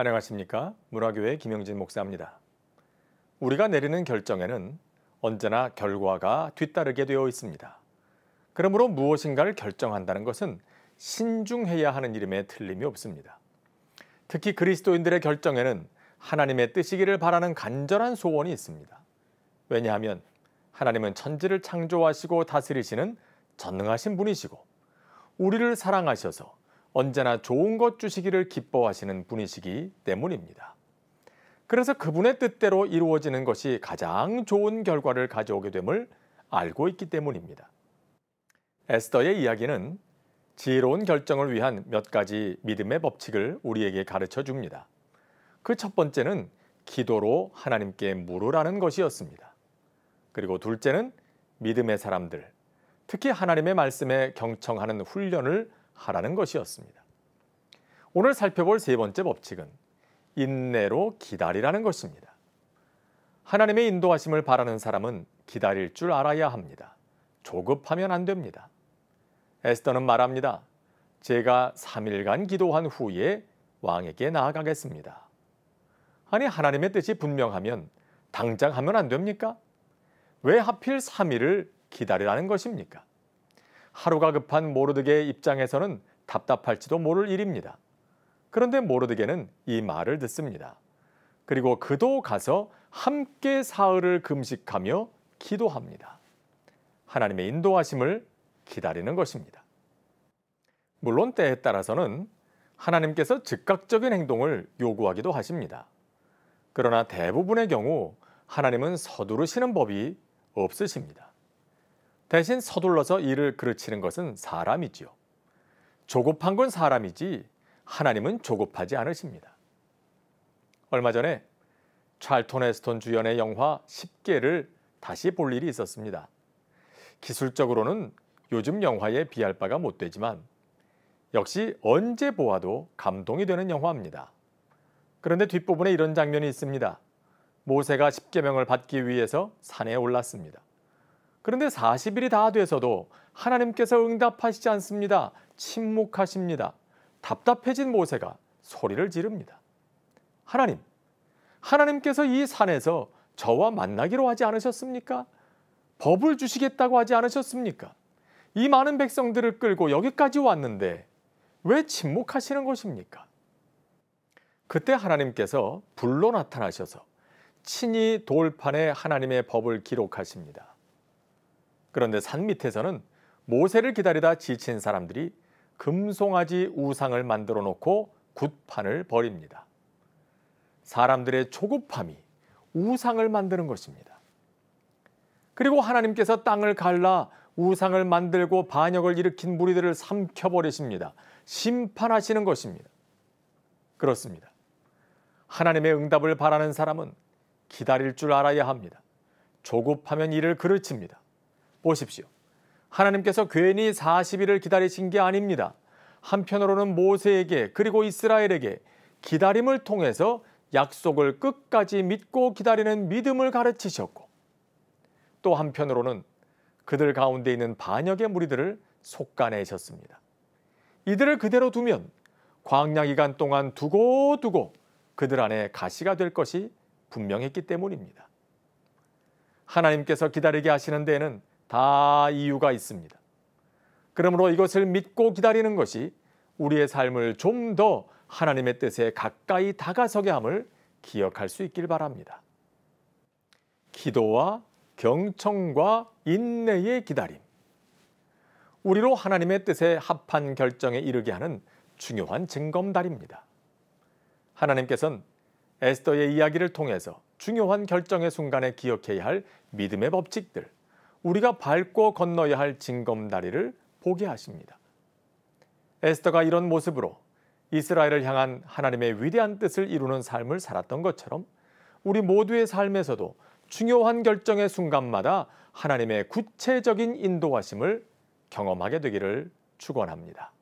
안녕하십니까? 문화교회 김영진 목사입니다. 우리가 내리는 결정에는 언제나 결과가 뒤따르게 되어 있습니다. 그러므로 무엇인가를 결정한다는 것은 신중해야 하는 일임에 틀림이 없습니다. 특히 그리스도인들의 결정에는 하나님의 뜻이기를 바라는 간절한 소원이 있습니다. 왜냐하면 하나님은 천지를 창조하시고 다스리시는 전능하신 분이시고 우리를 사랑하셔서 언제나 좋은 것 주시기를 기뻐하시는 분이시기 때문입니다. 그래서 그분의 뜻대로 이루어지는 것이 가장 좋은 결과를 가져오게 됨을 알고 있기 때문입니다. 에스더의 이야기는 지혜로운 결정을 위한 몇 가지 믿음의 법칙을 우리에게 가르쳐 줍니다. 그 첫 번째는 기도로 하나님께 물으라는 것이었습니다. 그리고 둘째는 믿음의 사람들, 특히 하나님의 말씀에 경청하는 훈련을 하라는 것이었습니다. 오늘 살펴볼 세 번째 법칙은 인내로 기다리라는 것입니다. 하나님의 인도하심을 바라는 사람은 기다릴 줄 알아야 합니다. 조급하면 안 됩니다. 에스더는 말합니다. 제가 3일간 기도한 후에 왕에게 나아가겠습니다. 아니, 하나님의 뜻이 분명하면 당장 하면 안 됩니까? 왜 하필 3일을 기다리라는 것입니까? 하루가 급한 모르드게의 입장에서는 답답할지도 모를 일입니다. 그런데 모르드게는 이 말을 듣습니다. 그리고 그도 가서 함께 사흘을 금식하며 기도합니다. 하나님의 인도하심을 기다리는 것입니다. 물론 때에 따라서는 하나님께서 즉각적인 행동을 요구하기도 하십니다. 그러나 대부분의 경우 하나님은 서두르시는 법이 없으십니다. 대신 서둘러서 일을 그르치는 것은 사람이지요. 조급한 건 사람이지 하나님은 조급하지 않으십니다. 얼마 전에 찰턴 헤스턴 주연의 영화 10개를 다시 볼 일이 있었습니다. 기술적으로는 요즘 영화에 비할 바가 못 되지만 역시 언제 보아도 감동이 되는 영화입니다. 그런데 뒷부분에 이런 장면이 있습니다. 모세가 십계명을 받기 위해서 산에 올랐습니다. 그런데 40일이 다 돼서도 하나님께서 응답하시지 않습니다. 침묵하십니다. 답답해진 모세가 소리를 지릅니다. 하나님께서 이 산에서 저와 만나기로 하지 않으셨습니까? 법을 주시겠다고 하지 않으셨습니까? 이 많은 백성들을 끌고 여기까지 왔는데 왜 침묵하시는 것입니까? 그때 하나님께서 불로 나타나셔서 친히 돌판에 하나님의 법을 기록하십니다. 그런데 산 밑에서는 모세를 기다리다 지친 사람들이 금송아지 우상을 만들어 놓고 굿판을 벌입니다. 사람들의 조급함이 우상을 만드는 것입니다. 그리고 하나님께서 땅을 갈라 우상을 만들고 반역을 일으킨 무리들을 삼켜버리십니다. 심판하시는 것입니다. 그렇습니다. 하나님의 응답을 바라는 사람은 기다릴 줄 알아야 합니다. 조급하면 일을 그르칩니다. 보십시오. 하나님께서 괜히 40일을 기다리신 게 아닙니다. 한편으로는 모세에게 그리고 이스라엘에게 기다림을 통해서 약속을 끝까지 믿고 기다리는 믿음을 가르치셨고 또 한편으로는 그들 가운데 있는 반역의 무리들을 속아내셨습니다. 이들을 그대로 두면 광야 기간 동안 두고 그들 안에 가시가 될 것이 분명했기 때문입니다. 하나님께서 기다리게 하시는 데에는 다 이유가 있습니다. 그러므로 이것을 믿고 기다리는 것이 우리의 삶을 좀 더 하나님의 뜻에 가까이 다가서게 함을 기억할 수 있길 바랍니다. 기도와 경청과 인내의 기다림. 우리로 하나님의 뜻에 합한 결정에 이르게 하는 중요한 징검다리입니다. 하나님께서는 에스더의 이야기를 통해서 중요한 결정의 순간에 기억해야 할 믿음의 법칙들, 우리가 밟고 건너야 할 징검다리를 보게 하십니다. 에스더가 이런 모습으로 이스라엘을 향한 하나님의 위대한 뜻을 이루는 삶을 살았던 것처럼 우리 모두의 삶에서도 중요한 결정의 순간마다 하나님의 구체적인 인도하심을 경험하게 되기를 축원합니다.